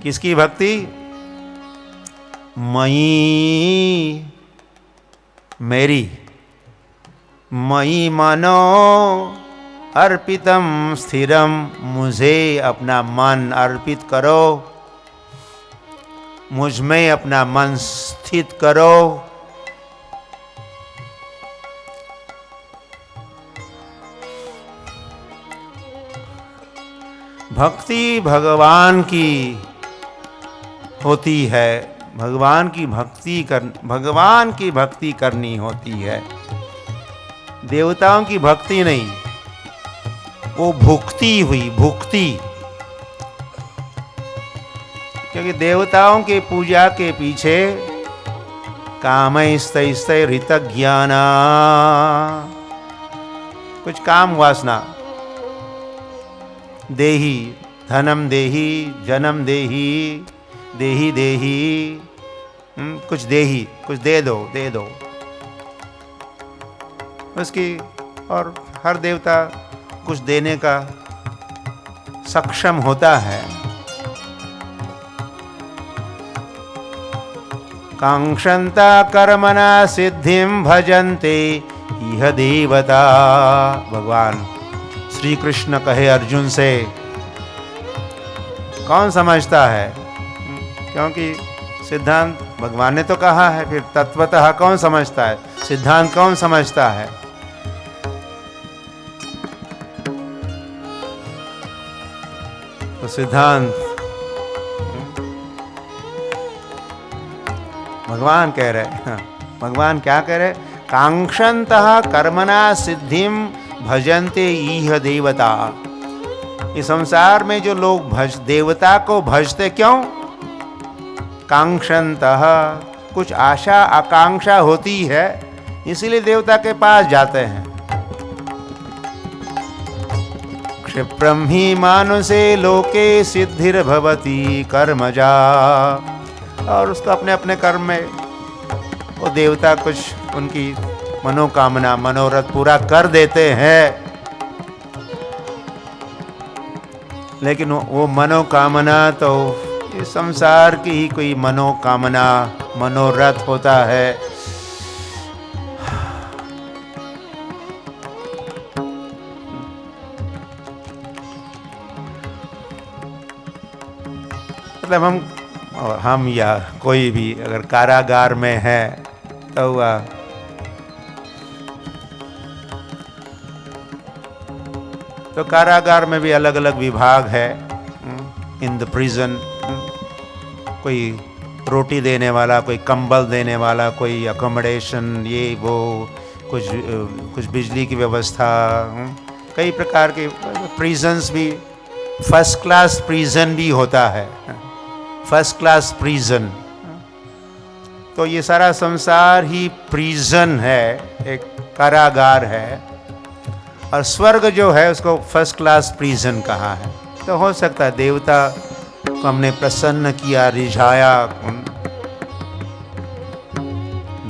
किसकी भक्ति? मयि, मेरी, मयि मनो अर्पितम स्थिरम, मुझे अपना मन अर्पित करो, मुझ में अपना मन स्थित करो। भक्ति भगवान की होती है, भगवान की भक्ति करनी होती है, देवताओं की भक्ति नहीं। वो भुक्ति हुई, भुक्ति। क्योंकि देवताओं के पूजा के पीछे कामैस्तैस्तै हृतज्ञाना, कुछ काम वासना, देही धनम देही, जन्म देही, देही देही, कुछ देही, कुछ दे दो, दे दो उसकी। और हर देवता कुछ देने का सक्षम होता है। कांक्षन्ता कर्मणा सिद्धिं भजन्ते इह देवता। भगवान श्री कृष्ण कहे अर्जुन से, कौन समझता है? क्योंकि सिद्धांत भगवान ने तो कहा है, फिर तत्वतः कौन समझता है? सिद्धांत कौन समझता है? तो सिद्धांत भगवान कह रहे, भगवान क्या कह रहे? कांक्षन्तः कर्मणा सिद्धिम भजन्ते इह देवता। इस संसार में जो लोग देवता को भजते क्यों? कांक्षन्तः, कुछ आशा आकांक्षा होती है, इसीलिए देवता के पास जाते हैं। क्षिप्रम ही मानुषे लोके सिद्धिर्भवति कर्मजा। और उसको अपने अपने कर्म में वो देवता कुछ उनकी मनोकामना, मनोरथ पूरा कर देते हैं। लेकिन वो मनोकामना तो इस संसार की ही कोई मनोकामना, मनोरथ होता है। मतलब हम या कोई भी अगर कारागार में है तो कारागार में भी अलग अलग विभाग है। इन द प्रिजन कोई रोटी देने वाला, कोई कंबल देने वाला, कोई अकोमोडेशन, ये वो, कुछ बिजली की व्यवस्था, कई प्रकार के प्रिजन्स भी। फर्स्ट क्लास प्रिजन भी होता है, फर्स्ट क्लास प्रिजन। तो ये सारा संसार ही प्रिजन है, एक कारागार है। और स्वर्ग जो है उसको फर्स्ट क्लास प्रिजन कहा है। तो हो सकता है देवता को हमने प्रसन्न किया, रिझाया।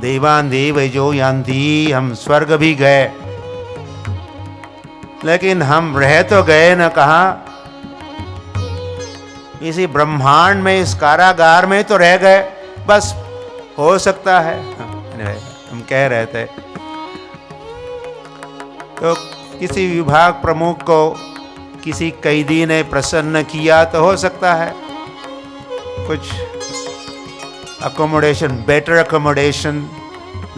देवान देव जो यान्ति, हम स्वर्ग भी गए, लेकिन हम रह तो गए न कहाँ, इसी ब्रह्मांड में, इस कारागार में तो रह गए। बस हो सकता है, हम कह रहे थे। तो किसी विभाग प्रमुख को किसी कैदी ने प्रसन्न किया तो हो सकता है कुछ अकोमोडेशन, बेटर अकोमोडेशन,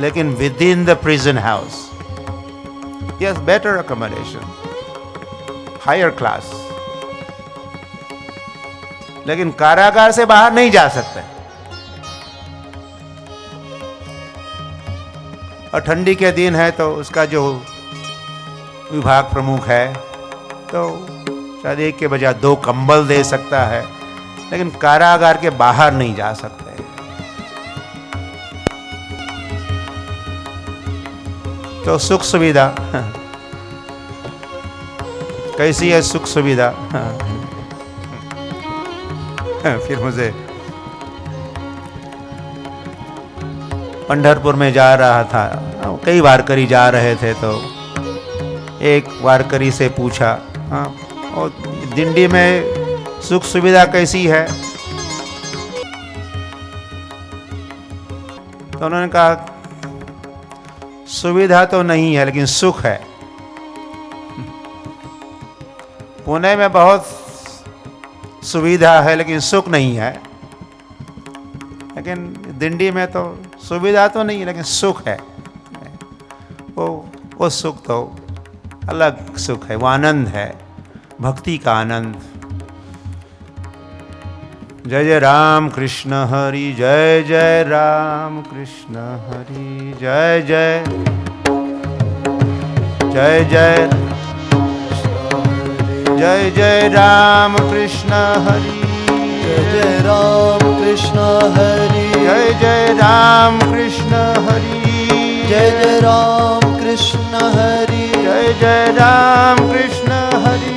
लेकिन within the prison house. Yes, better accommodation, higher class. लेकिन कारागार से बाहर नहीं जा सकते। और ठंडी के दिन है तो उसका जो विभाग प्रमुख है तो शायद एक के बजाय 2 कंबल दे सकता है, लेकिन कारागार के बाहर नहीं जा सकते। तो सुख सुविधा कैसी है? सुख सुविधा फिर मुझे पंढरपुर में जा रहा था, कई वारकरी जा रहे थे, तो एक वारकरी से पूछा, और दिंडी में सुख सुविधा कैसी है? तो उन्होंने कहा सुविधा तो नहीं है लेकिन सुख है। पुणे में बहुत सुविधा है लेकिन सुख नहीं है, लेकिन दिंडी में तो सुविधा तो नहीं है लेकिन सुख है। वो सुख तो अलग सुख है, वो आनंद है, भक्ति का आनंद। जय जय राम कृष्ण हरि, जय जय राम कृष्ण हरि, जय जय जय जय जय जय राम कृष्ण हरि, जय जय राम कृष्ण हरि, जय जय राम कृष्ण हरि, जय जय राम कृष्ण हरि, जय जय राम कृष्ण हरि,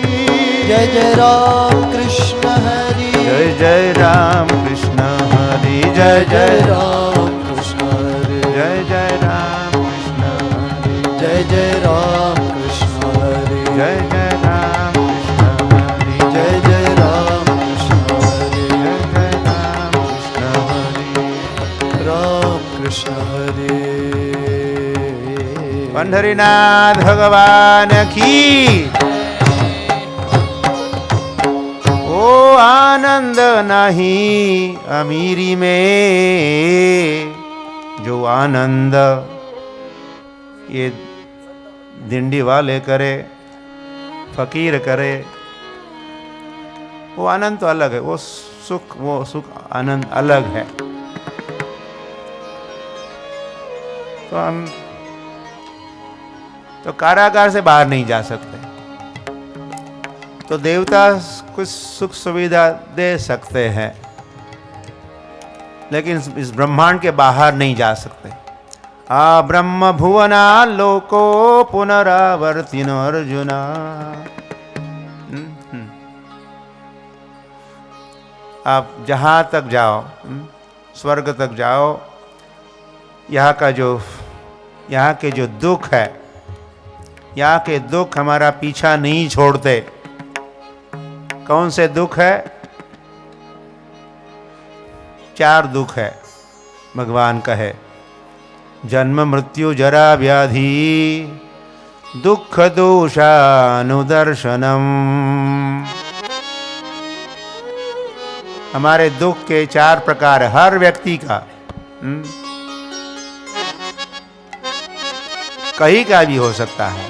जय जय राम कृष्ण हरि, जय जय राम कृष्ण हरि, जय जय राम कृष्ण हरि, जय जय राम कृष्ण हरि, जय जय राम कृष्ण हरि, जय जय राम कृष्ण हरि, जय जय राम कृष्ण हरि, जय जय राम कृष्ण हरि। राम कृष्ण हरि। पंढरीनाथ भगवान की। ओ आनंद नहीं अमीरी में, जो आनंद ये दिंडी वाले करे, फकीर करे, वो आनंद तो अलग है, वो सुख आनंद अलग है। तो हम तो कारागार से बाहर नहीं जा सकते, तो देवता कुछ सुख सुविधा दे सकते हैं, लेकिन इस ब्रह्मांड के बाहर नहीं जा सकते। आ ब्रह्म भुवना लोको पुनरावर्तिनो अर्जुना। आप जहाँ तक जाओ, स्वर्ग तक जाओ, यहाँ के जो दुख है, यहाँ के दुख हमारा पीछा नहीं छोड़ते। कौन से दुख है? 4 दुख है, भगवान कहे, जन्म मृत्यु जरा व्याधि दुख दोषानुदर्शनम। हमारे दुख के 4 प्रकार, हर व्यक्ति का, कहीं का भी हो सकता है,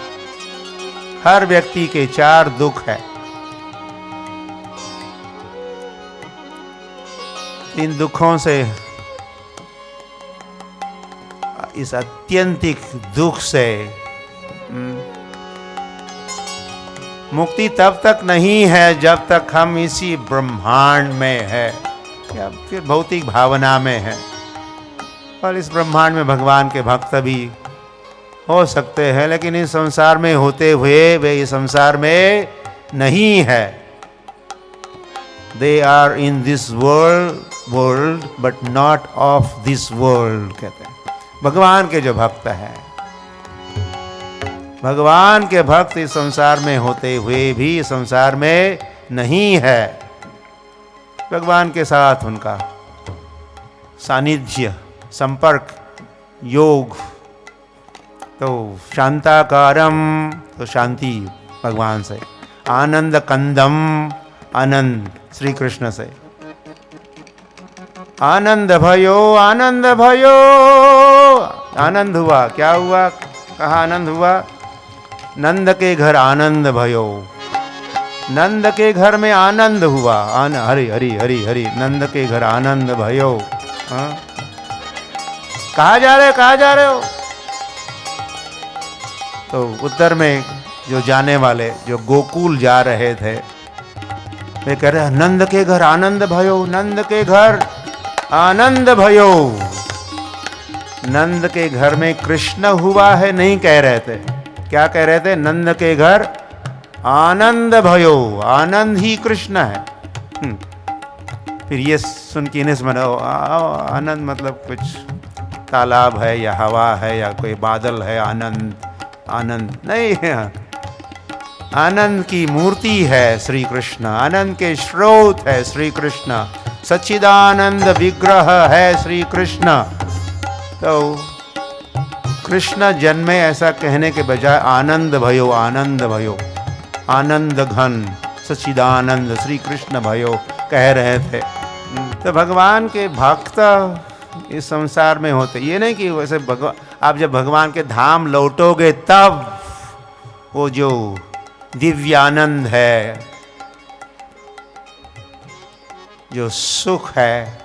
हर व्यक्ति के 4 दुख है। इन दुखों से, इस अत्यंतिक दुख से मुक्ति तब तक नहीं है जब तक हम इसी ब्रह्मांड में है या फिर भौतिक भावना में है। और इस ब्रह्मांड में भगवान के भक्त भी हो सकते हैं, लेकिन इस संसार में होते हुए वे इस संसार में नहीं है। They are in this world but not of this world, कहते हैं भगवान के जो भक्त हैं। भगवान के भक्त इस संसार में होते हुए भी इस संसार में नहीं है। भगवान के साथ उनका सानिध्य, संपर्क, योग, तो शांताकारम, तो शांति भगवान से, आनंद कंदम, आनंद श्री कृष्ण से, आनंद भयो, आनंद भयो, आनंद हुआ। क्या हुआ? कहाँ आनंद हुआ? नंद के घर आनंद भयो, नंद के घर में आनंद हुआ। हरि हरि हरि हरि, नंद के घर आनंद भयो। कहाँ जा रहे हो, कहाँ जा रहे हो? तो उत्तर में जो जाने वाले, जो गोकुल जा रहे थे, वे कह रहे नंद के घर आनंद भयो, नंद के घर आनंद भयो। नंद के घर में कृष्ण हुआ है नहीं कह रहे थे, क्या कह रहे थे? नंद के घर आनंद भयो, आनंद ही कृष्ण है। फिर ये सुन के इन्हें समझ, आनंद मतलब कुछ तालाब है या हवा है या कोई बादल है, आनंद आनंद नहीं है। आनंद की मूर्ति है श्री कृष्ण, आनंद के स्रोत है श्री कृष्ण, सच्चिदानंद विग्रह है श्री कृष्ण। तो कृष्ण जन्मे ऐसा कहने के बजाय आनंद भयो, आनंद भयो, आनंद घन सच्चिदानंद श्री कृष्ण भयो कह रहे थे। तो भगवान के भक्त इस संसार में होते, ये नहीं कि वैसे आप जब भगवान के धाम लौटोगे तब वो जो दिव्यानंद है, जो सुख है,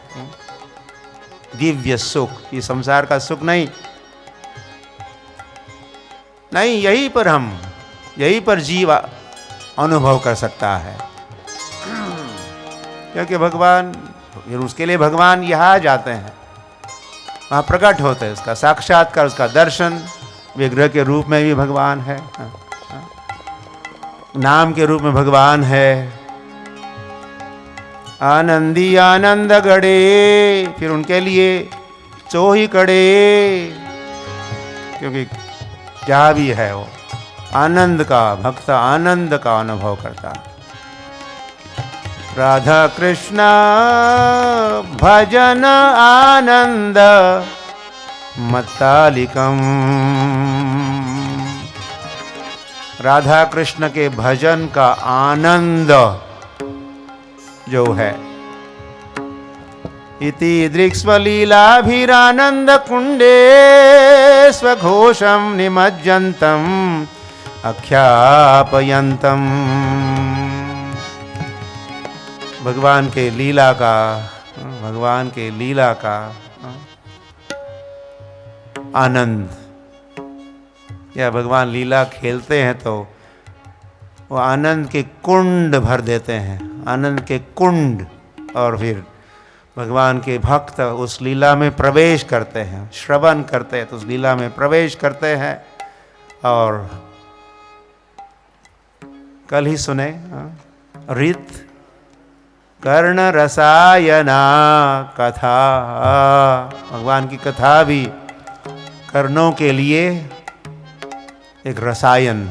दिव्य सुख, ये संसार का सुख नहीं, यहीं पर जीव अनुभव कर सकता है। क्योंकि भगवान, उसके लिए भगवान यहाँ जाते हैं, वहाँ प्रकट होते हैं, उसका साक्षात्कार, उसका दर्शन, विग्रह के रूप में भी भगवान है, नाम के रूप में भगवान है। आनंदी आनंद गड़े, फिर उनके लिए चोही कड़े, क्योंकि जहाँ भी है वो आनंद का भक्त, आनंद का अनुभव करता। राधा कृष्ण भजन आनंद मत्तालिकम, राधा कृष्ण के भजन का आनंद जो है, इति दृक्स्वलीलाभिरानंद कुंडे स्वघोषम निमज्जन्तम अख्यापयन्तम। भगवान के लीला का आनंद, या भगवान लीला खेलते हैं तो वो आनंद के कुंड भर देते हैं, आनंद के कुंड, और फिर भगवान के भक्त उस लीला में प्रवेश करते हैं, श्रवण करते हैं तो उस लीला में प्रवेश करते हैं। और कल ही सुने रित कर्ण रसायना कथा, भगवान की कथा भी कर्णों के लिए एक रसायन।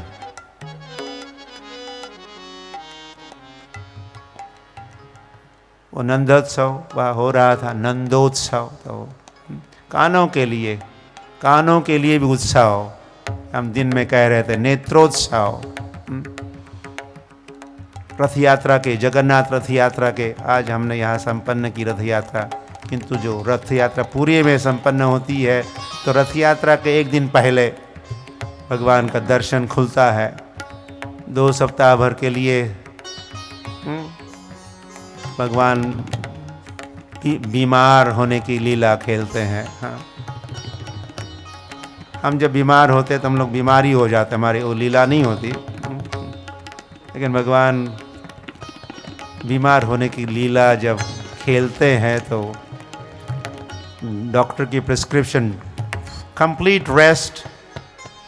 वो नंदोत्सव वह हो रहा था, नंदोत्सव, तो कानों के लिए भी उत्सव, हम दिन में कह रहे थे नेत्रोत्सव। रथ यात्रा के, जगन्नाथ रथ यात्रा के, आज हमने यहाँ संपन्न की रथ यात्रा, किंतु जो रथ यात्रा पूरी में संपन्न होती है तो रथ यात्रा के एक दिन पहले भगवान का दर्शन खुलता है। 2 सप्ताह भर के लिए भगवान बीमार होने की लीला खेलते हैं। हाँ, हम जब बीमार होते तो हम लोग बीमारी हो जाते, हमारी वो लीला नहीं होती। लेकिन भगवान बीमार होने की लीला जब खेलते हैं तो डॉक्टर की prescription, complete rest,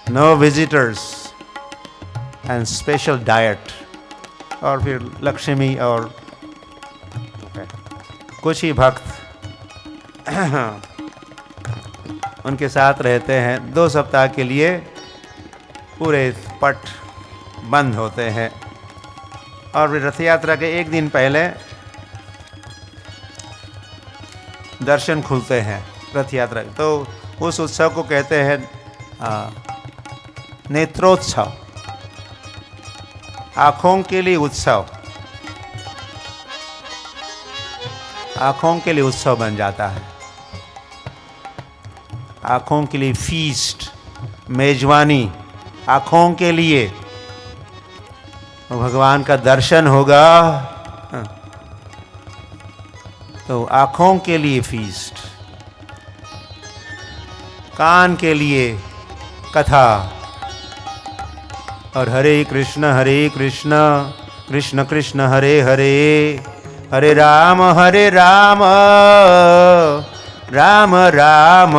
no visitors and special diet, और फिर लक्ष्मी और कुछ ही भक्त उनके साथ रहते हैं। 2 सप्ताह के लिए पूरे पट बंद होते हैं, और फिर रथ यात्रा के एक दिन पहले दर्शन खुलते हैं रथ यात्रा। तो उस उत्सव को कहते हैं नेत्रोत्सव, आँखों के लिए उत्सव, आँखों के लिए उत्सव बन जाता है, आँखों के लिए फीस्ट, मेजबानी, आँखों के लिए भगवान का दर्शन होगा तो आँखों के लिए फीस्ट, कान के लिए कथा, और हरे कृष्ण कृष्ण कृष्ण हरे हरे, हरे राम राम राम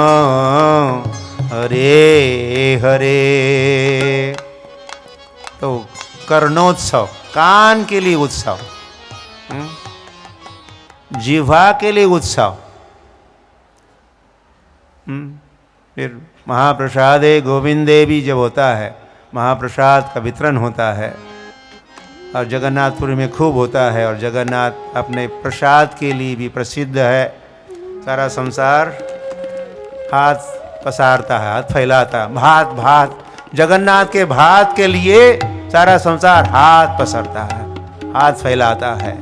हरे हरे। तो कर्णोत्सव, कान के लिए उत्सव, जिह्वा के लिए उत्सव। फिर महाप्रसादे गोविंदे भी जब होता है, महाप्रसाद का वितरण होता है, और जगन्नाथपुरी में खूब होता है, और जगन्नाथ अपने प्रसाद के लिए भी प्रसिद्ध है। सारा संसार हाथ पसारता है, हाथ फैलाता है, भात भात, जगन्नाथ के भात के लिए सारा संसार हाथ पसरता है, हाथ फैलाता है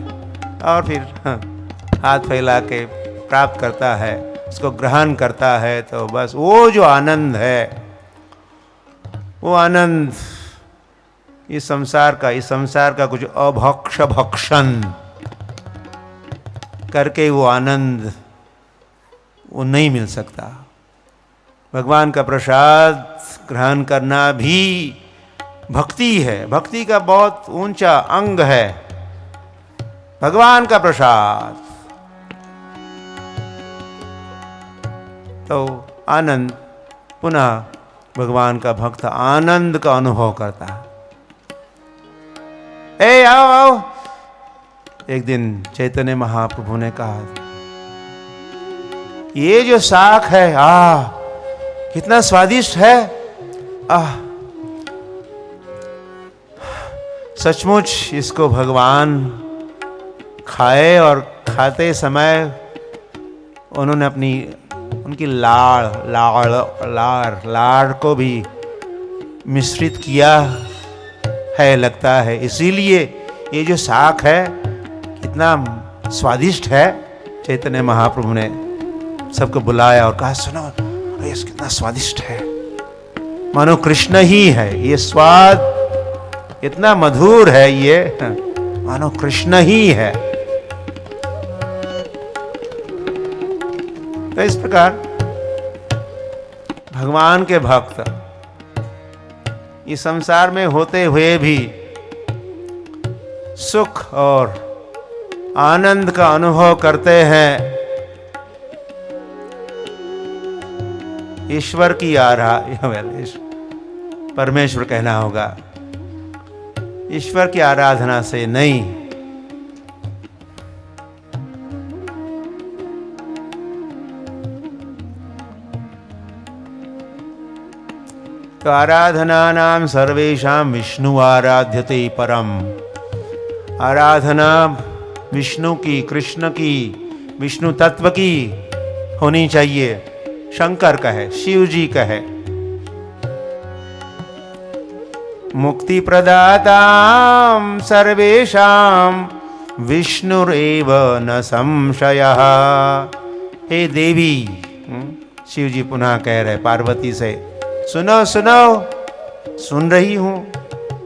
और फिर हाथ फैला के प्राप्त करता है, उसको ग्रहण करता है। तो बस वो जो आनंद है, वो आनंद इस संसार का कुछ अभक्ष भक्षण करके वो आनंद वो नहीं मिल सकता। भगवान का प्रसाद ग्रहण करना भी भक्ति है, भक्ति का बहुत ऊंचा अंग है भगवान का प्रसाद। तो आनंद, पुनः भगवान का भक्त आनंद का अनुभव करता है। ए आओ आओ, एक दिन चैतन्य महाप्रभु ने कहा, ये जो साग है कितना स्वादिष्ट है, सचमुच इसको भगवान खाए। और खाते समय उन्होंने उनकी लाड़ को भी मिश्रित किया है लगता है, इसीलिए ये जो साग है कितना स्वादिष्ट है। चैतन्य महाप्रभु ने सबको बुलाया और कहा, सुनो ये कितना स्वादिष्ट है, मानो कृष्ण ही है, ये स्वाद इतना मधुर है, ये मानो कृष्ण ही है। तो इस प्रकार भगवान के भक्त इस संसार में होते हुए भी सुख और आनंद का अनुभव करते हैं। ईश्वर की परमेश्वर कहना होगा, ईश्वर की आराधना से नहीं। तो आराधना नाम सर्वेषां विष्णु आराध्यते परम। आराधना विष्णु की, कृष्ण की, विष्णु तत्व की होनी चाहिए। शंकर कहे, शिव जी कहे, मुक्ति प्रदातां सर्वेषां विष्णुरेव न संशयः। हे देवी, शिव जी पुनः कह रहे पार्वती से, सुनो सुनो, सुन रही हूं,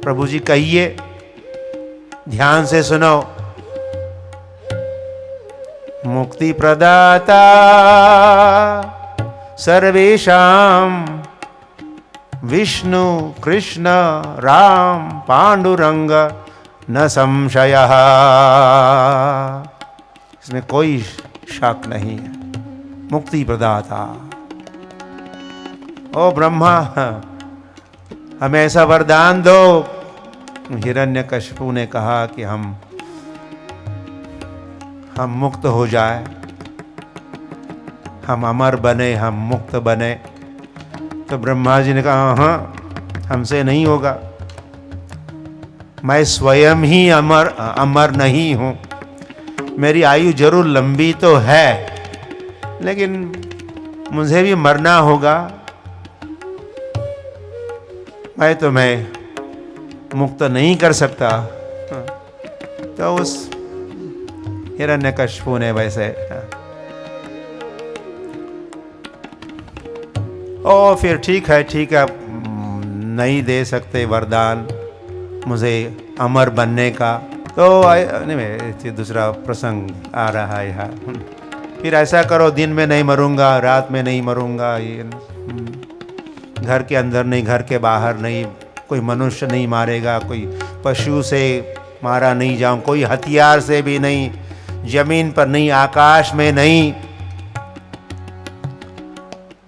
प्रभु जी कहिए, ध्यान से सुनो। मुक्ति प्रदाता सर्वेषां विष्णु कृष्ण राम पांडुरंग न संशयः। इसमें कोई शक नहीं है, मुक्ति प्रदाता। ओ ब्रह्मा, हमें ऐसा वरदान दो। हिरण्यकशिपु ने कहा कि हम मुक्त हो जाए, हम अमर बने, हम मुक्त बने। तो ब्रह्मा जी ने कहा, हाँ, हमसे नहीं होगा, मैं स्वयं ही अमर नहीं हूं। मेरी आयु जरूर लंबी तो है, लेकिन मुझे भी मरना होगा। मैं तुम्हें मुक्त नहीं कर सकता। तो उस हिरण्यकशिपु ने वैसे फिर ठीक है, नहीं दे सकते वरदान मुझे अमर बनने का। तो नहीं, दूसरा प्रसंग आ रहा है यहाँ। फिर ऐसा करो, दिन में नहीं मरूंगा, रात में नहीं मरूंगा, ये घर के अंदर नहीं, घर के बाहर नहीं, कोई मनुष्य नहीं मारेगा, कोई पशु से मारा नहीं जाऊं, कोई हथियार से भी नहीं, जमीन पर नहीं, आकाश में नहीं।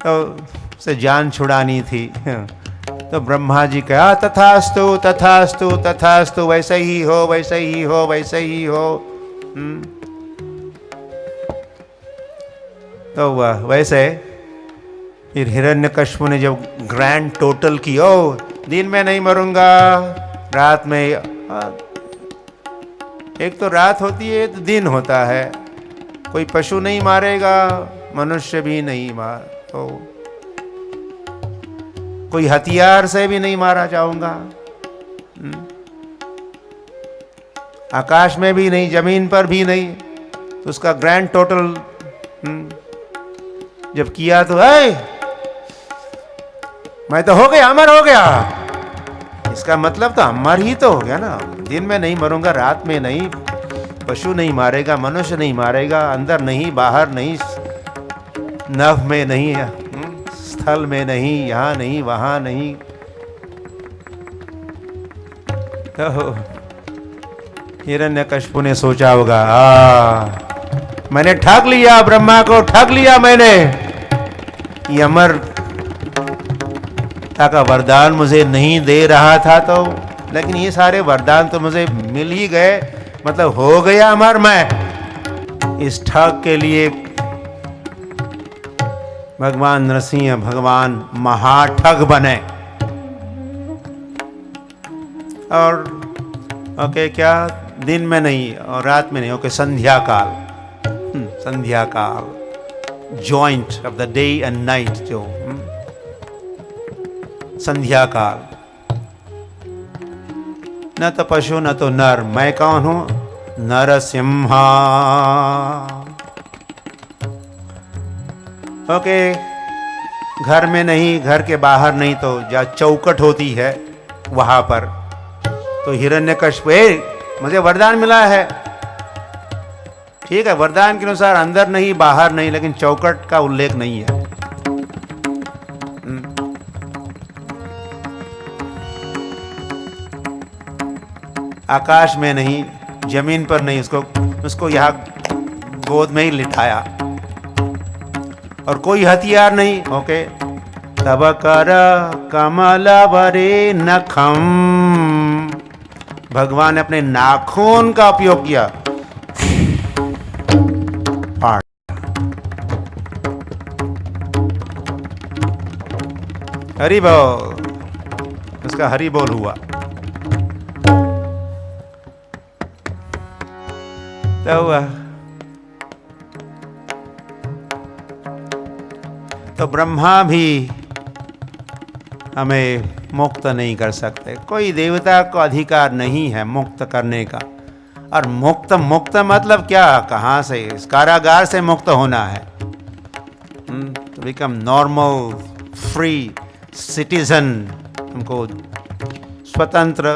तो से जान छुड़ानी थी। तो ब्रह्मा जी कहा, तथास्तु तथास्तु तथास्तु, वैसे ही हो, वैसे ही हो, वैसे ही हो। तो वह वैसे फिर हिरण्यकशिपु ने जब ग्रैंड टोटल की, दिन में नहीं मरूंगा, रात में, एक तो रात होती है, तो दिन होता है, कोई पशु नहीं मारेगा, मनुष्य भी नहीं तो कोई हथियार से भी नहीं मारा जाऊंगा, आकाश में भी नहीं, जमीन पर भी नहीं। तो उसका ग्रैंड टोटल जब किया तो मैं तो हो गया, अमर हो गया। इसका मतलब तो अमर ही तो हो गया ना। दिन में नहीं मरूंगा, रात में नहीं, पशु नहीं मारेगा, मनुष्य नहीं मारेगा, अंदर नहीं, बाहर नहीं, नभ में नहीं, स्थल में नहीं, यहां नहीं, वहां नहीं। तो हिरण्यकशिपु ने सोचा होगा, मैंने ठग लिया, ब्रह्मा को ठग लिया मैंने। ये अमरता का वरदान मुझे नहीं दे रहा था, तो लेकिन ये सारे वरदान तो मुझे मिल ही गए, मतलब हो गया अमर मैं। इस ठग के लिए भगवान नरसिंह, भगवान महाठग बने। और ओके, क्या दिन में नहीं और रात में नहीं, ओके, संध्या काल, संध्या काल, joint of the day and night, जो संध्या काल। न तो पशु न तो नर, मैं कौन हूं? नरसिम्हा। ओके, घर में नहीं, घर के बाहर नहीं, तो जहाँ चौकट होती है वहां पर। तो हिरण्यकशिपु, मुझे वरदान मिला है, ठीक है, वरदान के अनुसार अंदर नहीं, बाहर नहीं, लेकिन चौकट का उल्लेख नहीं है। आकाश में नहीं, जमीन पर नहीं, उसको यहां गोद में ही लिटाया। और कोई हथियार नहीं, ओके। तब कर कमल वरे नखम, भगवान ने अपने नाखून का उपयोग किया। हरि बोल, उसका हरि बोल हुआ। तो ब्रह्मा भी हमें मुक्त नहीं कर सकते। कोई देवता को अधिकार नहीं है मुक्त करने का। और मुक्त मतलब क्या, कहाँ से? इस कारागार से मुक्त होना है, तो बिकम नॉर्मल फ्री सिटीजन, हमको स्वतंत्र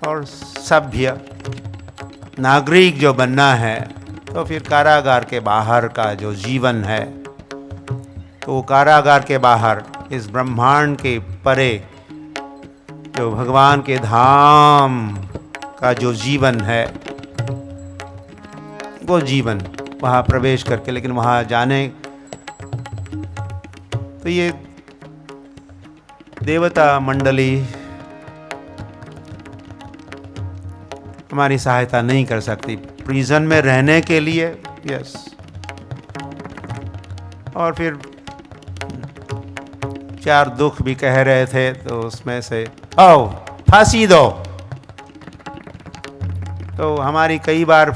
और सभ्य नागरिक जो बनना है। तो फिर कारागार के बाहर का जो जीवन है, तो कारागार के बाहर इस ब्रह्मांड के परे जो भगवान के धाम का जो जीवन है, वो जीवन वहाँ प्रवेश करके, लेकिन वहाँ जाने तो ये देवता मंडली हमारी सहायता नहीं कर सकती प्रिजन में रहने के लिए। यस, और फिर 4 दुख भी कह रहे थे, तो उसमें से आओ फांसी दो। तो हमारी कई बार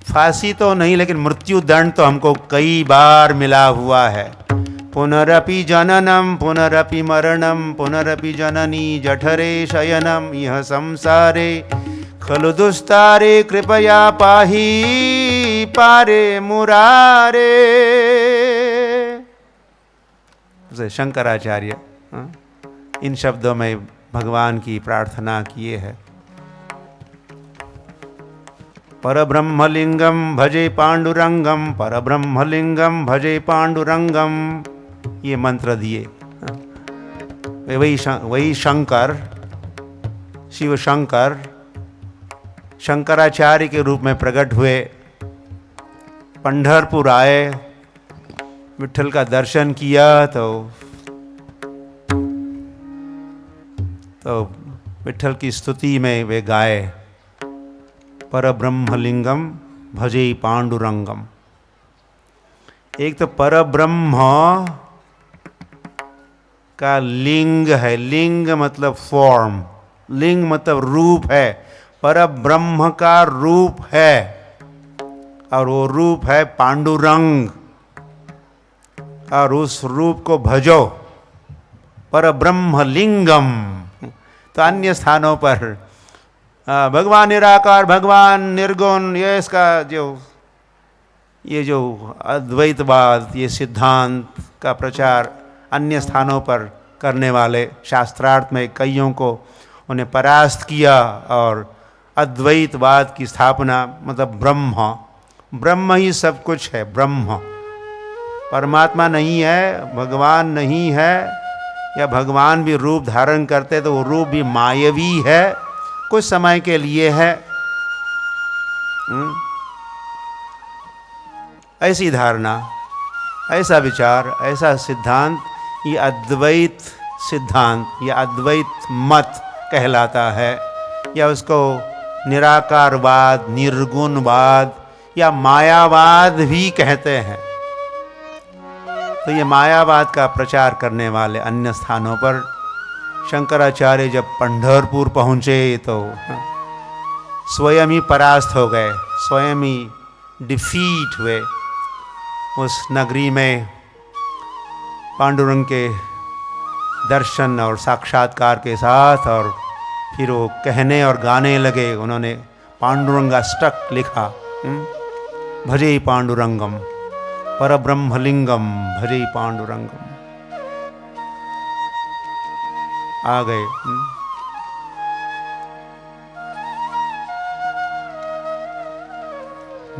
फांसी तो नहीं, लेकिन मृत्यु दंड तो हमको कई बार मिला हुआ है। पुनरपि जननम पुनरपि मरणम पुनरपि जननी जठरे शयनम यह संसारे खलु दुस्तारे कृपया पाहि पारे मुरारे। शंकराचार्य इन शब्दों में भगवान की प्रार्थना किए है। परब्रह्मलिंगम भजे पांडुरंगम, परब्रह्मलिंगम भजे पांडुरंगम, ये मंत्र दिए। वही शंकर, शिव शंकर शंकराचार्य के रूप में प्रकट हुए, पंढरपुर आए, विठल का दर्शन किया, तो विठल की स्तुति में वे गाए, परब्रह्मलिंगम भजे पांडुरंगम। एक तो परब्रह्म का लिंग है, लिंग मतलब फॉर्म, लिंग मतलब रूप है, परब्रह्म का रूप है, और वो रूप है पांडुरंग। और उस रूप को भजो, पर ब्रह्मलिंगम। तो अन्य स्थानों पर भगवान निराकार, भगवान निर्गुण, ये जो अद्वैतवाद, ये सिद्धांत का प्रचार अन्य स्थानों पर करने वाले शास्त्रार्थ में कईयों को उन्हें परास्त किया और अद्वैतवाद की स्थापना, मतलब ब्रह्म ही सब कुछ है। ब्रह्म परमात्मा नहीं है, भगवान नहीं है, या भगवान भी रूप धारण करते तो वो रूप भी मायवी है, कुछ समय के लिए है। ऐसी धारणा, ऐसा विचार, ऐसा सिद्धांत, ये अद्वैत सिद्धांत या अद्वैत मत कहलाता है, या उसको निराकारवाद, निर्गुणवाद या मायावाद भी कहते हैं। तो ये मायावाद का प्रचार करने वाले अन्य स्थानों पर शंकराचार्य जब पंढरपुर पहुँचे तो स्वयं ही परास्त हो गए, स्वयं ही डिफीट हुए। उस नगरी में पांडुरंग के दर्शन और साक्षात्कार के साथ, और फिर वो कहने और गाने लगे। उन्होंने पांडुरंगाष्टक लिखा, भजे पांडुरंगम परब्रह्मलिंगम भजे पांडुरंगम। आ गए।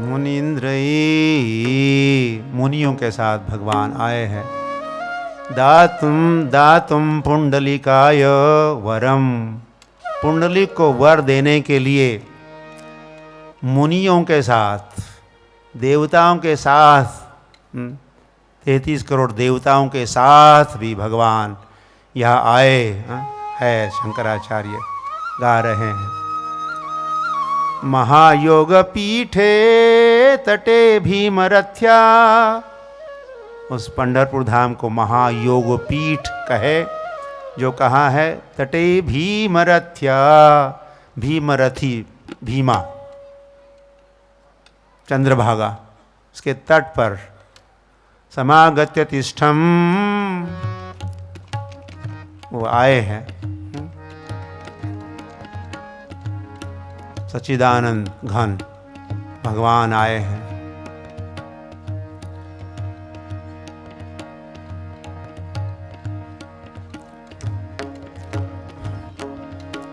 मुनीन्द्र, मुनियों के साथ भगवान आए हैं। दातुम पुंडलिकाय वरम, पुंडलिक को वर देने के लिए मुनियों के साथ, देवताओं के साथ, 33 करोड़ देवताओं के साथ भी भगवान यहाँ आए है। शंकराचार्य गा रहे हैं, महायोग पीठे तटे भीमरथ्या। उस पंढरपुर धाम को महायोग पीठ कहे, जो कहाँ है? तटे भीमरथ्या, भीमरथी, भीमा चंद्रभागा, उसके तट पर समागत्य तिष्ठम, वो आए हैं। सच्चिदानंद घन भगवान आए हैं।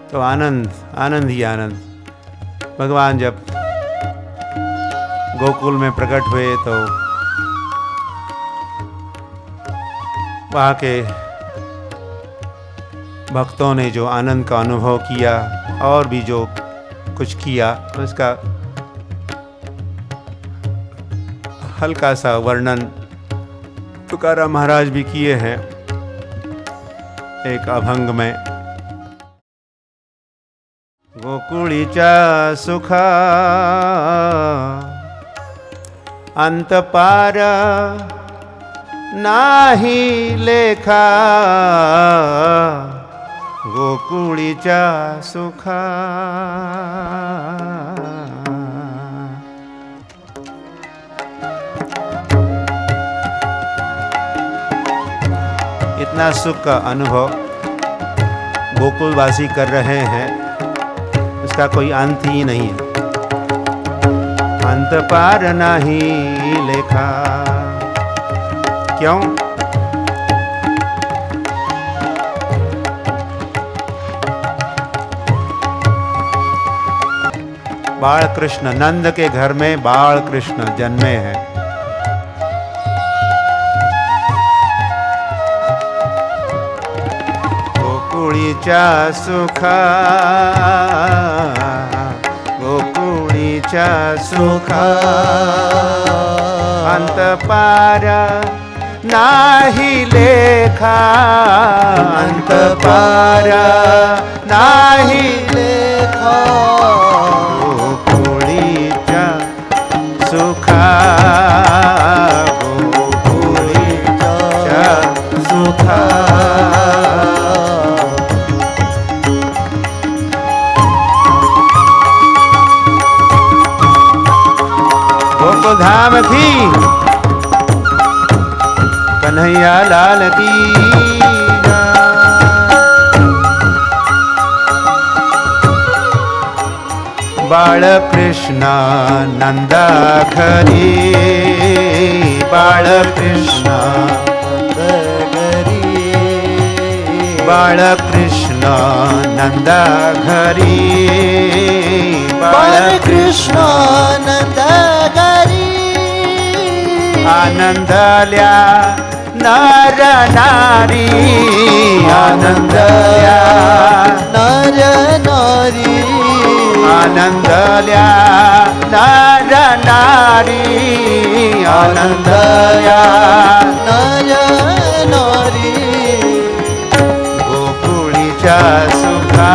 तो आनंद, आनंद ही आनंद। भगवान जब गोकुल में प्रकट हुए तो वहाँ के भक्तों ने जो आनंद का अनुभव किया और भी जो कुछ किया, उसका हल्का सा वर्णन तुकाराम महाराज भी किए हैं एक अभंग में। गोकुळीचा सुखा अंत पार नाही लेखा, गोकुळीचा सुखा। इतना सुख का अनुभव गोकुलवासी कर रहे हैं, इसका कोई अंत ही नहीं है। अंत पार नहीं लेखा। क्यों? बाल कृष्ण, नंद के घर में बाल कृष्ण जन्मे हैं। गोकुळीचा सुखा, गोकुळीचा सुखा अंत पार नाही लेखा, अंत पार नाही लेखा। गोकुळीचा सुखा, गोकुळीचा सुखा। गोकुल धाम की कन्हैया लाल की बाळ कृष्ण नंद घरी बाळ कृष्ण बाळ कृष्ण नंद घरी बाळ कृष्ण नंद घरी आनंदल्या नर नारी आनंदल्या नर नारी आनंदल्या नर नारी आनंदल्या नर नारी गोकुळीच्या सुखा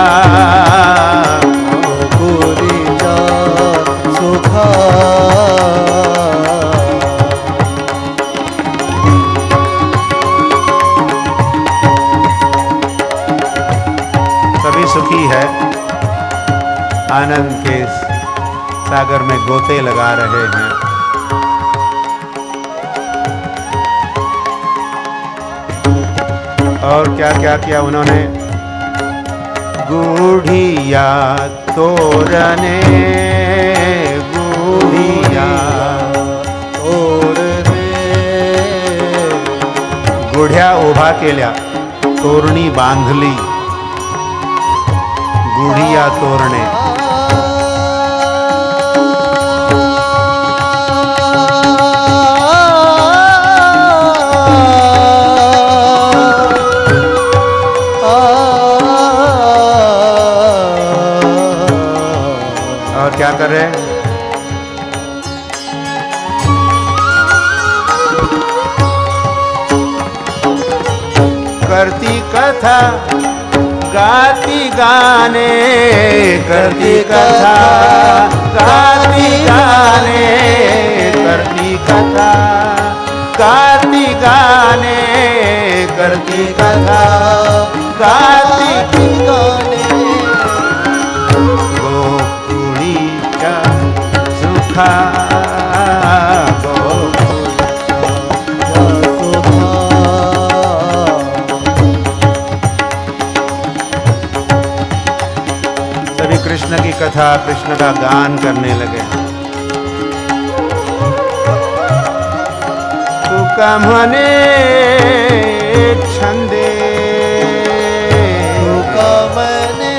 गोकुळीच्या सुखा सभी सुखी है, आनंद के सागर में गोते लगा रहे हैं। और क्या क्या किया उन्होंने, गूढ़िया तोरने गूढ़िया तोरणे गुढ्या उभा केल्या, तोरणी बांधली, गुढिया तोरणे और क्या कर रहे हैं, करती कथा गाती गाने करती कथा गाती गाने करती कथा गाती गाने करती कथा गाती गाणे गोकुळीच्या सुखा कृष्ण की कथा, कृष्ण का गान करने लगे। तू कमने छंदे तू कमने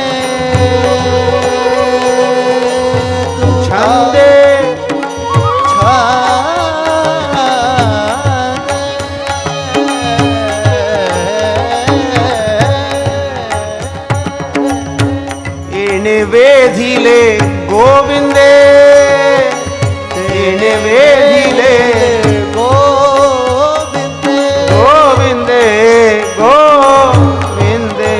तू छंदे वेधिले गोविंदे तेने वेधिले गोविंदे गोविंदे गोविंदे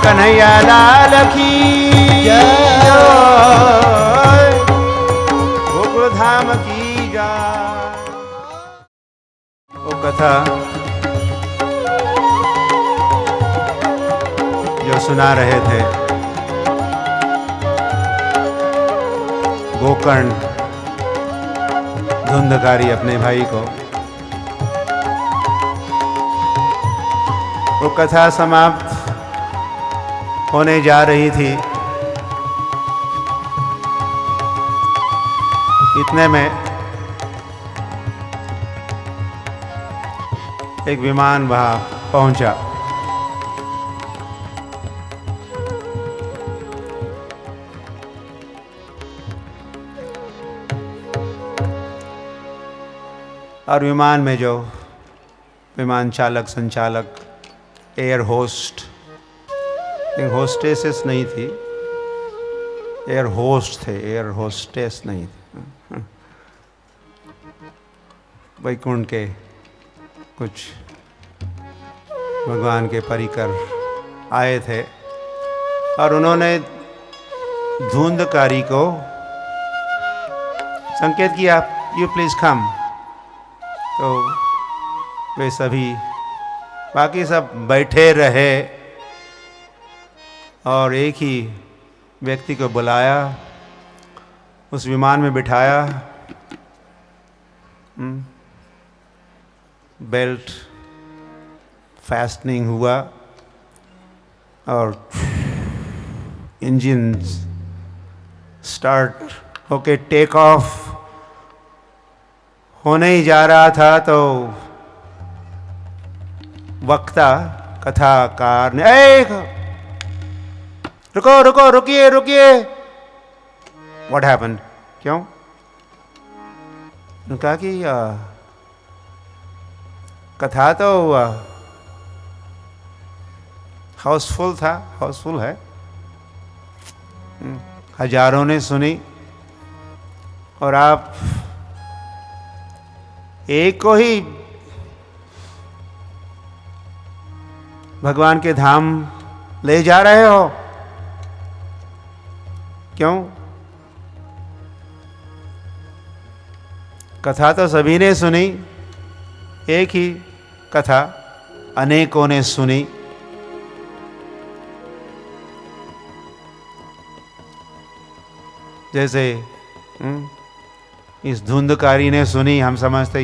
कन्हैया लाल की जय, गोकुल धाम की जय। वो कथा जो सुना रहे थे गोकर्ण धुंधकारी अपने भाई को, वो कथा समाप्त होने जा रही थी। इतने में एक विमान वहां पहुंचा। और विमान में जो विमान चालक, संचालक, एयर होस्ट, होस्टेसेस नहीं थी, एयर होस्ट थे, एयर होस्टेस नहीं थी। वैकुंठ के कुछ भगवान के परिकर आए थे और उन्होंने धुंधकारी को संकेत किया, यू प्लीज कम। तो वे सभी, बाकी सब बैठे रहे और एक ही व्यक्ति को बुलाया, उस विमान में बिठाया, बेल्ट फास्टनिंग हुआ और इंजन स्टार्ट होके टेक ऑफ होने ही जा रहा था। तो वक्ता, कथाकार ने, रुको रुको, रुकिए रुकिए, व्हाट हैपेंड, क्यों? उन्होंने कहा कि कथा तो हाउसफुल था, हाउसफुल है, हजारों ने सुनी और आप एक को ही भगवान के धाम ले जा रहे हो, क्यों? कथा तो सभी ने सुनी, एक ही कथा अनेकों ने सुनी। जैसे इस धुंधकारी ने सुनी, हम समझते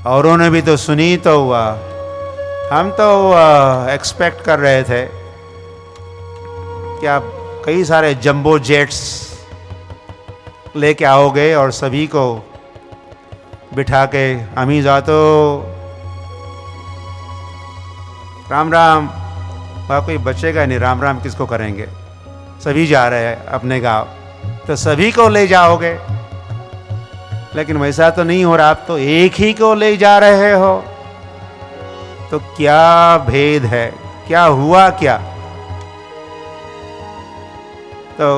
औरों ने भी तो सुनी, तो हम तो एक्सपेक्ट कर रहे थे कि आप कई सारे जंबो जेट्स लेके आओगे और सभी को बिठा के, अमी जातो राम राम, वहाँ कोई बचेगा नहीं, राम राम किसको करेंगे, सभी जा रहे हैं अपने गांव, तो सभी को ले जाओगे। लेकिन वैसा तो नहीं हो रहा, आप तो एक ही को ले जा रहे हो, तो क्या भेद है, क्या हुआ क्या? तो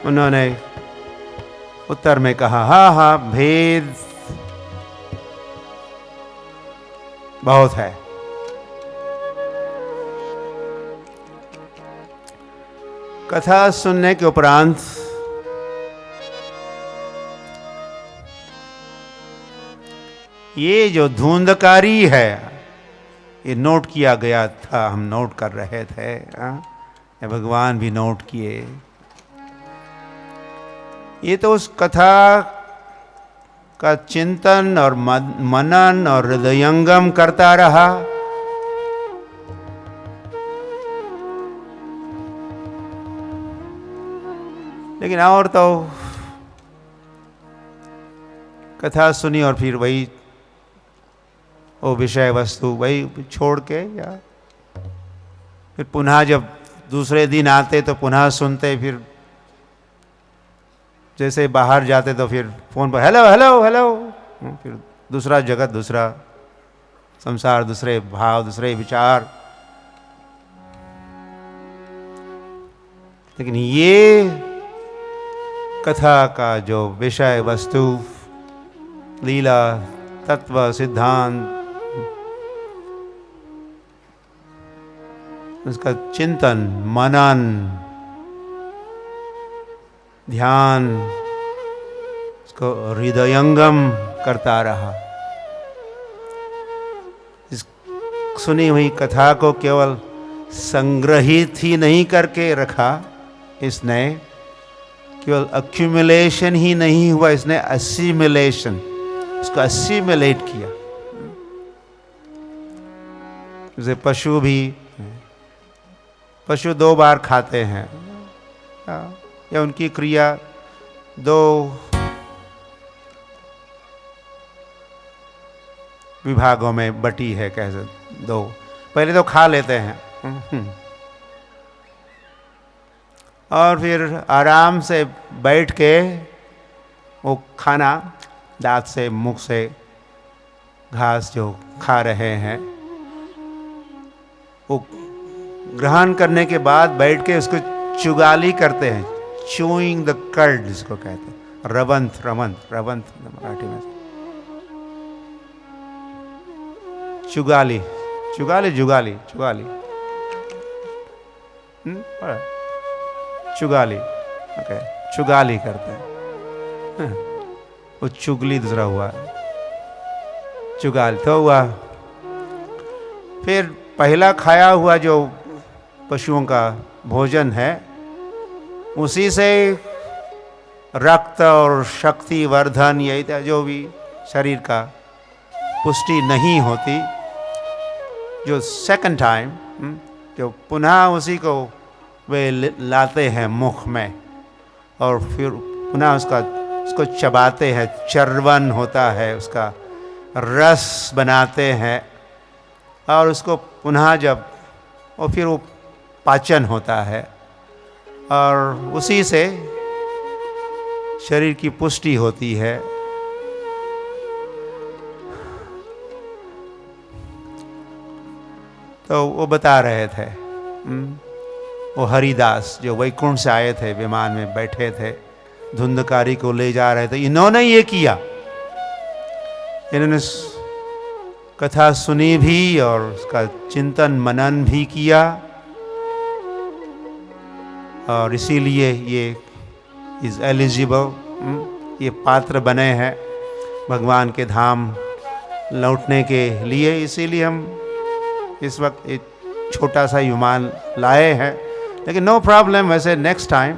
उन्होंने उत्तर में कहा, हाँ हाँ, भेद बहुत है। कथा सुनने के उपरांत ये जो धुंधकारी है, ये नोट किया गया था, हम नोट कर रहे थे, ये भगवान भी नोट किए। ये तो उस कथा का चिंतन और मनन और हृदयंगम करता रहा। लेकिन और तो कथा सुनी और फिर वही वो विषय वस्तु वही छोड़ के, या फिर पुनः जब दूसरे दिन आते तो पुनः सुनते, फिर जैसे बाहर जाते तो फिर फोन पर हेलो हेलो हेलो, फिर दूसरा जगत, दूसरा संसार, दूसरे भाव, दूसरे विचार। लेकिन ये कथा का जो विषय वस्तु, लीला, तत्व, सिद्धांत, उसका चिंतन, मनन, ध्यान, उसको हृदयंगम करता रहा। इस सुनी हुई कथा को केवल संग्रहित ही नहीं करके रखा इसने, केवल अक्यूमुलेशन ही नहीं हुआ, इसने असिमिलेशन, उसको असिमिलेट किया। जैसे पशु 2 बार खाते हैं, या उनकी क्रिया 2 विभागों में बटी है, कैसे 2, पहले तो खा लेते हैं और फिर आराम से बैठ के वो खाना दांत से, मुख से घास जो खा रहे हैं, वो ग्रहण करने के बाद बैठ के उसको चुगाली करते हैं, चूइंग द कर्ड जिसको कहते हैं, रवंथ रवंथ रवंथ मराठी में चुगाली, चुगाली जुगाली चुगाली, चुगाली, ओके, चुगाली करते हैं। वो चुगली दूसरा हुआ, चुगाली तो हुआ। फिर पहला खाया हुआ जो पशुओं का भोजन है, उसी से रक्त और शक्ति वर्धन, यही जो भी शरीर का पुष्टि नहीं होती, जो सेकंड टाइम जो पुनः उसी को वे लाते हैं मुख में, और फिर पुनः उसको चबाते हैं, चर्वण होता है, उसका रस बनाते हैं, और उसको पुनः जब और फिर वो पाचन होता है, और उसी से शरीर की पुष्टि होती है। तो वो बता रहे थे, वो हरिदास जो वैकुंठ से आए थे, विमान में बैठे थे, धुंधकारी को ले जा रहे थे, इन्होंने ये किया, इन्होंने कथा सुनी भी और उसका चिंतन मनन भी किया, और इसीलिए ये इज एलिजिबल, ये पात्र बने हैं भगवान के धाम लौटने के लिए। इसीलिए हम इस वक्त एक छोटा सा विमान लाए हैं, लेकिन नो प्रॉब्लम, वैसे नेक्स्ट टाइम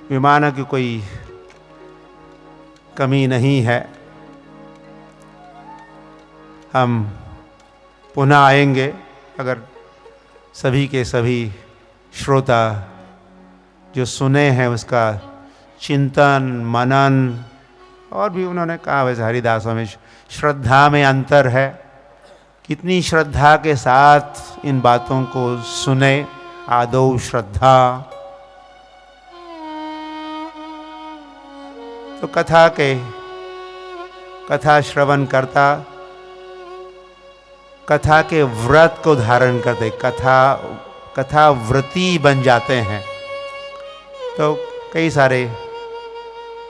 विमान की कोई कमी नहीं है, हम पुनः आएंगे अगर सभी के सभी श्रोता जो सुने हैं उसका चिंतन मनन, और भी उन्होंने कहा वैसे हरिदासों में श्रद्धा में अंतर है, कितनी श्रद्धा के साथ इन बातों को सुने, आदौ श्रद्धा। तो कथा श्रवण करता कथा के व्रत को धारण करते, कथा व्रती बन जाते हैं। तो कई सारे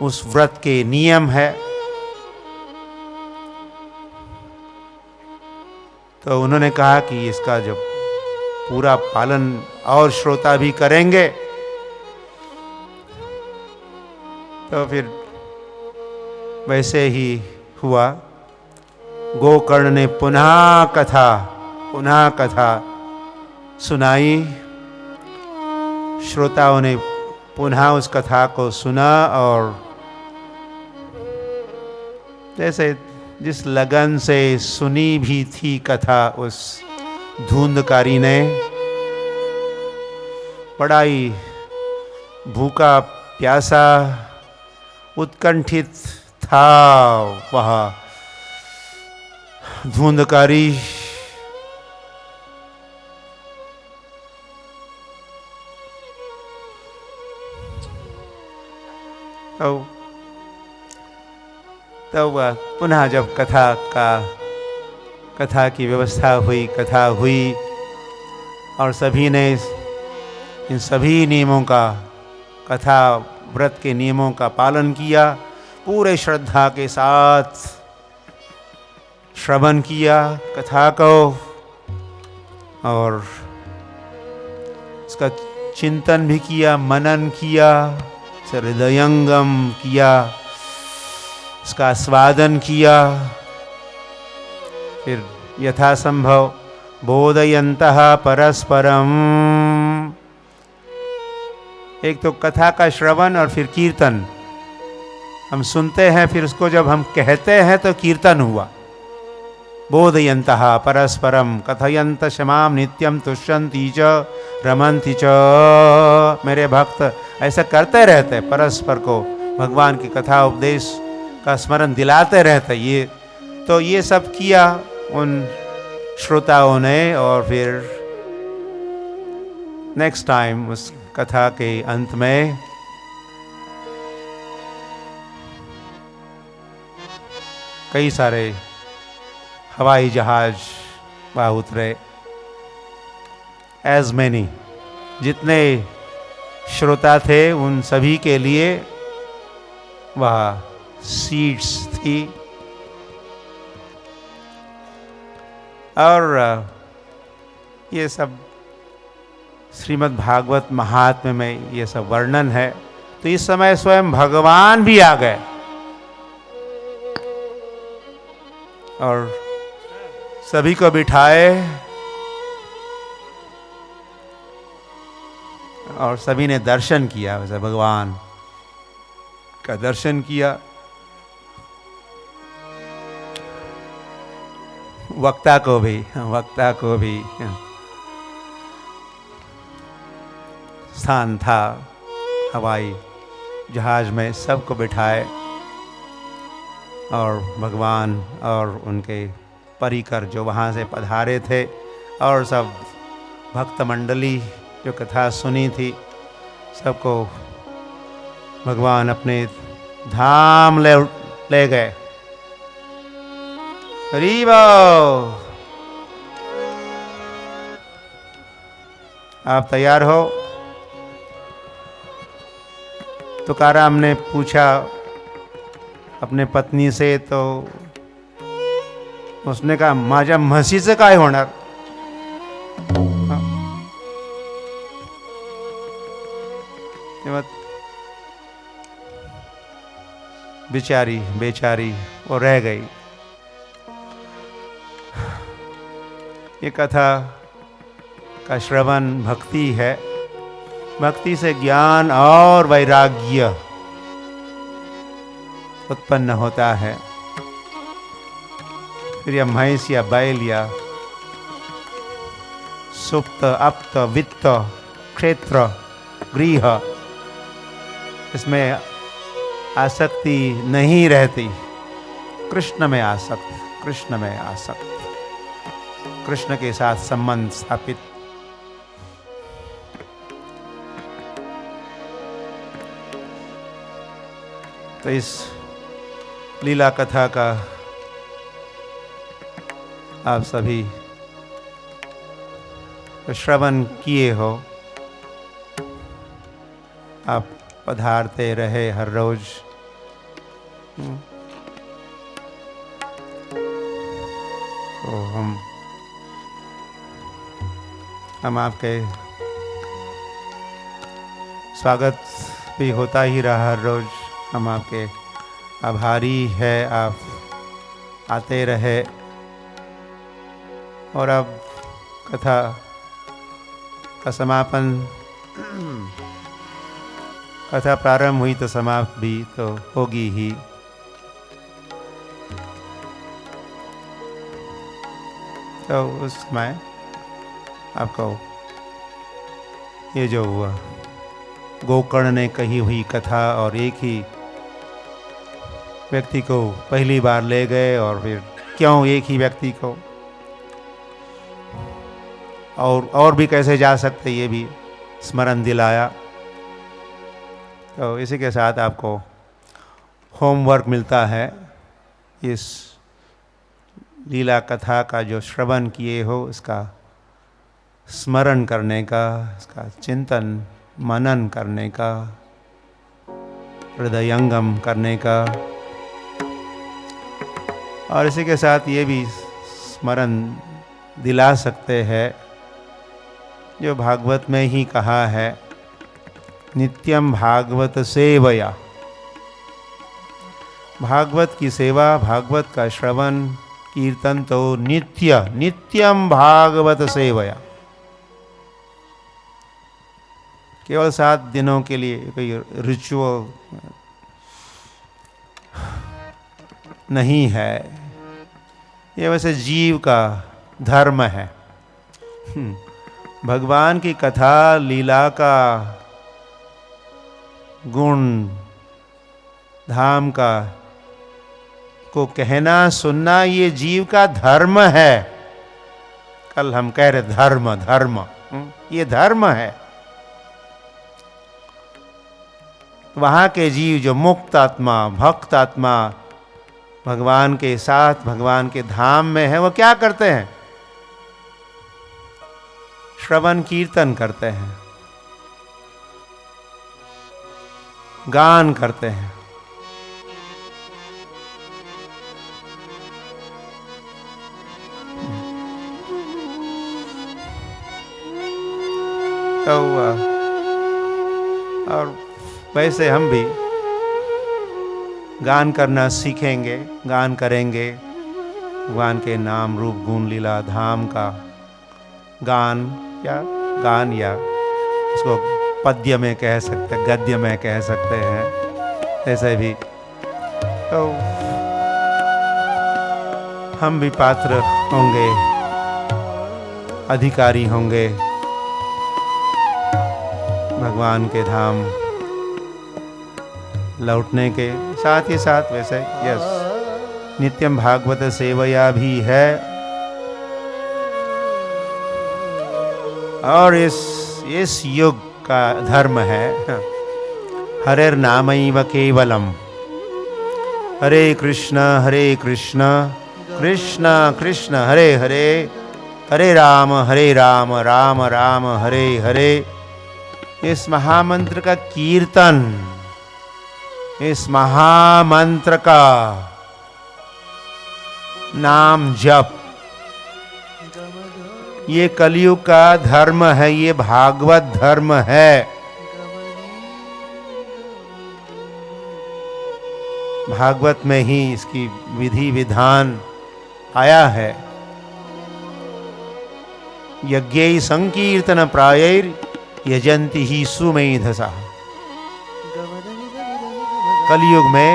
उस व्रत के नियम है, तो उन्होंने कहा कि इसका जब पूरा पालन और श्रोता भी करेंगे तो फिर वैसे ही हुआ। गोकर्ण ने पुनः कथा सुनाई, श्रोताओं ने पुनः उस कथा को सुना, और जैसे जिस लगन से सुनी भी थी कथा उस धुंधकारी ने, बड़ा ही भूखा प्यासा उत्कंठित था वह धुंधकारी, तो वह पुनः जब कथा की व्यवस्था हुई, कथा हुई, और सभी ने इन सभी नियमों का, कथा व्रत के नियमों का पालन किया, पूरे श्रद्धा के साथ श्रवण किया कथा को, और इसका चिंतन भी किया, मनन किया, हृदयंगम किया, उसका आस्वादन किया, फिर यथासंभव बोधयन्तः परस्परम। एक तो कथा का श्रवण और फिर कीर्तन, हम सुनते हैं, फिर उसको जब हम कहते हैं तो कीर्तन हुआ। बोधयन्तः परस्परम कथयन्त क्षमाम नित्यम तुष्यन्ति च रमन्ति च। मेरे भक्त ऐसा करते रहते, परस्पर को भगवान की कथा उपदेश का स्मरण दिलाते रहते। ये सब किया उन श्रोताओं ने, और फिर नेक्स्ट टाइम उस कथा के अंत में कई सारे हवाई जहाज वहाँ उतरे। एज मैनी, जितने श्रोता थे उन सभी के लिए वहाँ सीट्स थी। और ये सब श्रीमद् भागवत महात्म्य में ये सब वर्णन है। तो इस समय स्वयं भगवान भी आ गए और सभी को बिठाए और सभी ने दर्शन किया। वैसे भगवान का दर्शन किया। वक्ता को भी स्थान था हवाई जहाज में। सबको बिठाए और भगवान और उनके परिकर जो वहाँ से पधारे थे और सब भक्त मंडली जो कथा सुनी थी, सबको भगवान अपने धाम ले गए। हरि बोल। आप तैयार हो? तुकाराम ने पूछा अपने पत्नी से, तो उसने कहा माझ्या म्हशीचं काय होणार? बेचारी वो रह गई। ये कथा का श्रवण भक्ति है। भक्ति से ज्ञान और वैराग्य उत्पन्न होता है। फिर यह भैंस या बैल या सुप्त अप्त वित्त क्षेत्र गृह, इसमें आसक्ति नहीं रहती। कृष्ण में आसक्त, कृष्ण के साथ संबंध स्थापित। तो इस लीला कथा का आप सभी श्रवण किए हो। आप पधारते रहे हर रोज। तो हम आपके स्वागत भी होता ही रहा हर रोज। हम आपके आभारी है, आप आते रहे। और अब कथा का समापन, कथा प्रारंभ हुई तो समाप्त भी तो होगी ही। तो उस समय आपको ये जो हुआ, गोकर्ण ने कही हुई कथा, और एक ही व्यक्ति को पहली बार ले गए, और फिर क्यों एक ही व्यक्ति को, और भी कैसे जा सकते, ये भी स्मरण दिलाया। तो इसी के साथ आपको होमवर्क मिलता है। इस लीला कथा का जो श्रवण किए हो, इसका स्मरण करने का, इसका चिंतन मनन करने का, हृदयंगम करने का। और इसी के साथ ये भी स्मरण दिला सकते हैं जो भागवत में ही कहा है, नित्यम भागवत सेवया। भागवत की सेवा, भागवत का श्रवण कीर्तन तो नित्यम भागवत सेवया। केवल 7 दिनों के लिए कोई रिचुअल नहीं है, ये वैसे जीव का धर्म है। भगवान की कथा लीला का गुण धाम का को कहना सुनना, ये जीव का धर्म है। कल हम कह रहे धर्म ये धर्म है। वहाँ के जीव जो मुक्त आत्मा, भक्त आत्मा, भगवान के साथ, भगवान के धाम में है, वो क्या करते हैं? श्रवण कीर्तन करते हैं, गान करते हैं। तो और वैसे हम भी गान करना सीखेंगे, गान करेंगे, भगवान के नाम रूप गुण लीला धाम का गान या उसको पद्य में कह सकते, गद्य में कह सकते हैं। ऐसे भी तो हम भी पात्र होंगे, अधिकारी होंगे भगवान के धाम लौटने के। साथ ही साथ वैसे यस, नित्यम भागवत सेवया भी है। और इस युग का धर्म है हरेर नामैव केवलम, हरे कृष्ण कृष्ण कृष्ण हरे हरे, हरे राम राम राम हरे हरे। इस महामंत्र का कीर्तन, इस महामंत्र का नाम जप, ये कलयुग का धर्म है, ये भागवत धर्म है। भागवत में ही इसकी विधि विधान आया है। यज्ञै संकीर्तन प्रायैर यजंती ही सुमेधसा। कलयुग में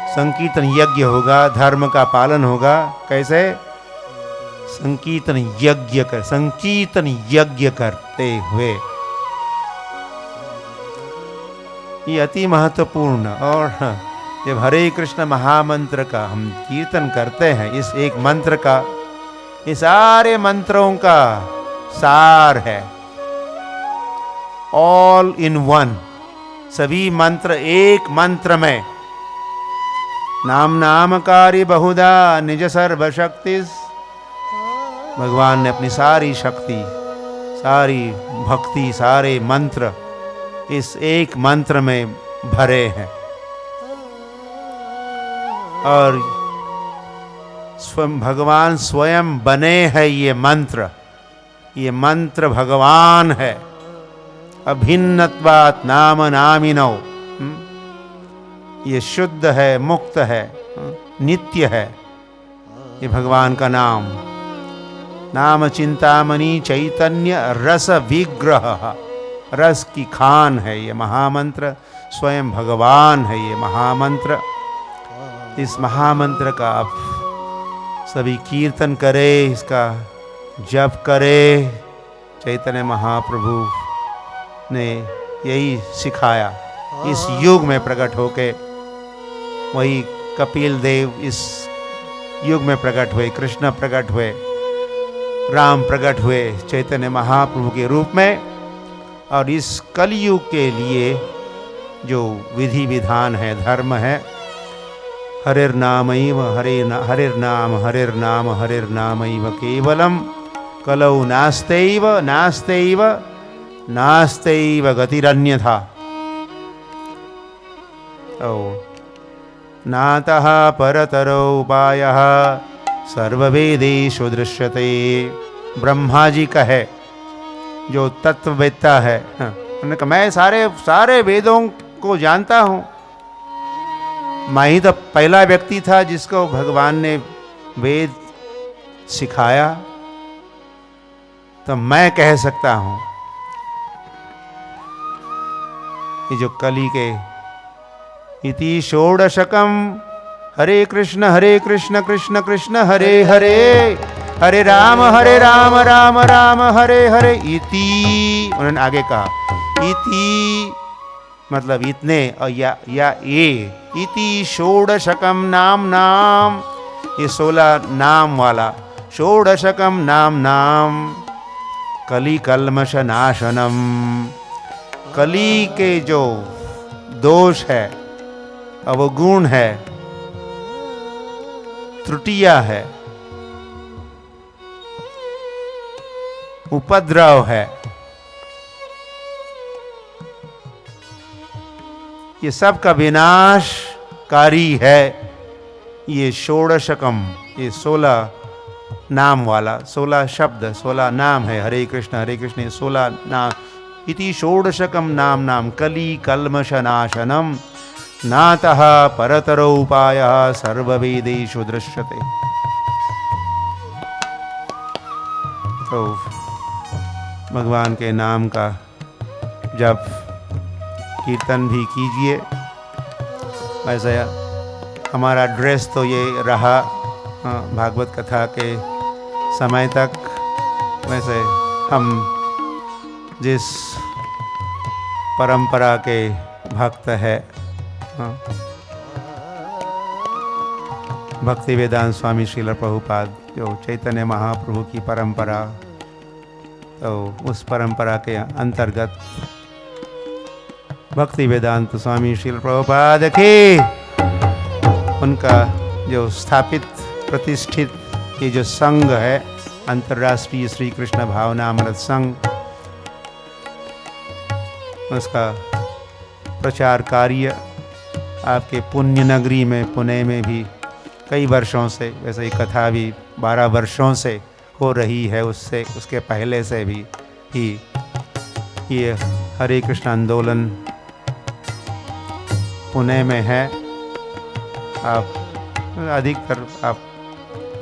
संकीर्तन यज्ञ होगा, धर्म का पालन होगा। कैसे? संकीर्तन यज्ञ करते हुए। ये अति महत्वपूर्ण। और जब हरे कृष्ण महामंत्र का हम कीर्तन करते हैं, इस एक मंत्र का, ये सारे मंत्रों का सार है, ऑल इन वन। सभी मंत्र एक मंत्र में। नाम नामकारी बहुधा निज सर्वशक्ति। भगवान ने अपनी सारी शक्ति, सारी भक्ति, सारे मंत्र इस एक मंत्र में भरे हैं। और भगवान स्वयं बने हैं ये मंत्र। ये मंत्र भगवान है। अभिन्नत्वात् नाम नामिनौ। ये शुद्ध है, मुक्त है, नित्य है ये भगवान का नाम। नाम चिंतामणि चैतन्य रस विग्रह। रस की खान है ये महामंत्र। स्वयं भगवान है ये महामंत्र। इस महामंत्र का आप सभी कीर्तन करें, इसका जप करें। चैतन्य महाप्रभु ने यही सिखाया। इस युग में प्रकट होके वही कपिल देव इस युग में प्रकट हुए, कृष्ण प्रकट हुए, राम प्रकट हुए चैतन्य महाप्रभु के रूप में। और इस कलयुग के लिए जो विधि विधान है, धर्म है, हरिर्नामैव हरिर्नामैव केवलम कलौ नास्त्यैव गतिरन्यथा। नातः परतरो उपायः सर्ववेदेषु दृश्यते। ब्रह्मा जी का है, जो तत्ववेत्ता है। उन्होंने कहा मैं सारे वेदों को जानता हूँ। मैं ही तो पहला व्यक्ति था जिसको भगवान ने वेद सिखाया, तो मैं कह सकता हूँ। ये जो कली के इति षोडशकम हरे कृष्ण कृष्ण कृष्ण हरे हरे, हरे राम राम राम हरे हरे। इति उन्होंने आगे कहा, इति मतलब इतने, और या ये इति षोडशकम नाम, ये 16 नाम वाला षोडशकम नाम कली कल्मष नाशनम। कली के जो दोष है, अवगुण है, त्रुटियां है, उपद्रव है, ये सब का विनाशकारी है। ये षोडशकम, ये 16 नाम वाला, 16 शब्द, 16 नाम है। हरे कृष्ण 16 नाम। इति षोडशकम नाम नाम कली कल्मषनाशनम नातः परतरो उपायः सर्ववेदेषु दृश्यते। तो भगवान के नाम का जप कीर्तन भी कीजिए। वैसे हमारा ड्रेस तो ये रहा भागवत कथा के समय तक। वैसे हम जिस परंपरा के भक्त है, भक्ति वेदांत स्वामी श्रील प्रभुपाद, जो चैतन्य महाप्रभु की परंपरा, तो उस परंपरा के अंतर्गत भक्ति वेदांत स्वामी श्रील प्रभुपाद के उनका जो स्थापित प्रतिष्ठित ये जो संघ है, अंतर्राष्ट्रीय श्री कृष्ण भावनामृत संघ, उसका प्रचार कार्य आपके पुण्य नगरी में, पुणे में भी कई वर्षों से, वैसे ही कथा भी 12 वर्षों से हो रही है। उससे उसके पहले से भी ही ये हरे कृष्ण आंदोलन पुणे में है। आप अधिकतर आप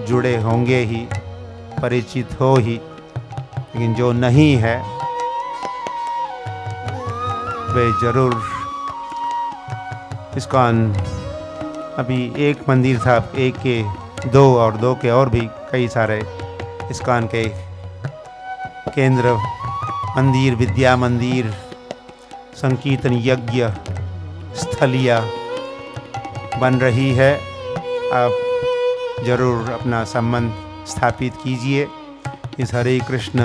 जुड़े होंगे ही, परिचित हो ही, लेकिन जो नहीं है वे जरूर इस्कॉन, अभी एक मंदिर था, एक के 2 और 2 के और भी कई सारे इस्कॉन के केंद्र मंदिर, विद्या मंदिर, संकीर्तन यज्ञ स्थलिया बन रही है। आप जरूर अपना संबंध स्थापित कीजिए इस हरे कृष्ण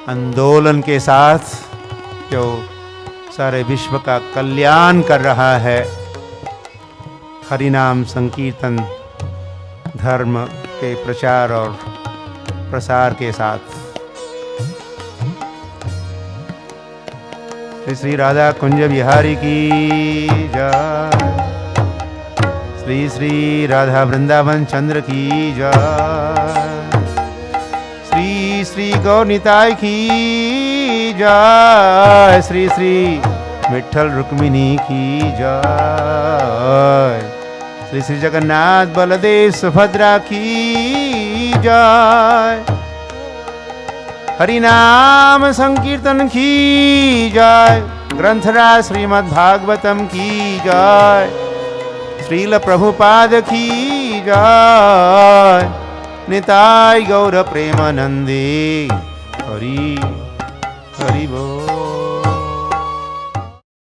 आंदोलन के साथ, जो सारे विश्व का कल्याण कर रहा है। हरिनाम संकीर्तन धर्म के प्रचार और प्रसार के साथ। श्री श्री राधा कुंज बिहारी की जय। श्री श्री राधा वृंदावन चंद्र की जय। श्री श्री गौरनिताय की जय। श्री श्री विठ्ठल रुक्मिणी की जय। श्री श्री जगन्नाथ बलदेव सुभद्रा की जय। हरिनाम संकीर्तन की जय। ग्रंथराज श्रीमद् भागवतम की जय। श्रील प्रभुपाद की जय। निताय गौर प्रेमानंदे हरि हरि बोल।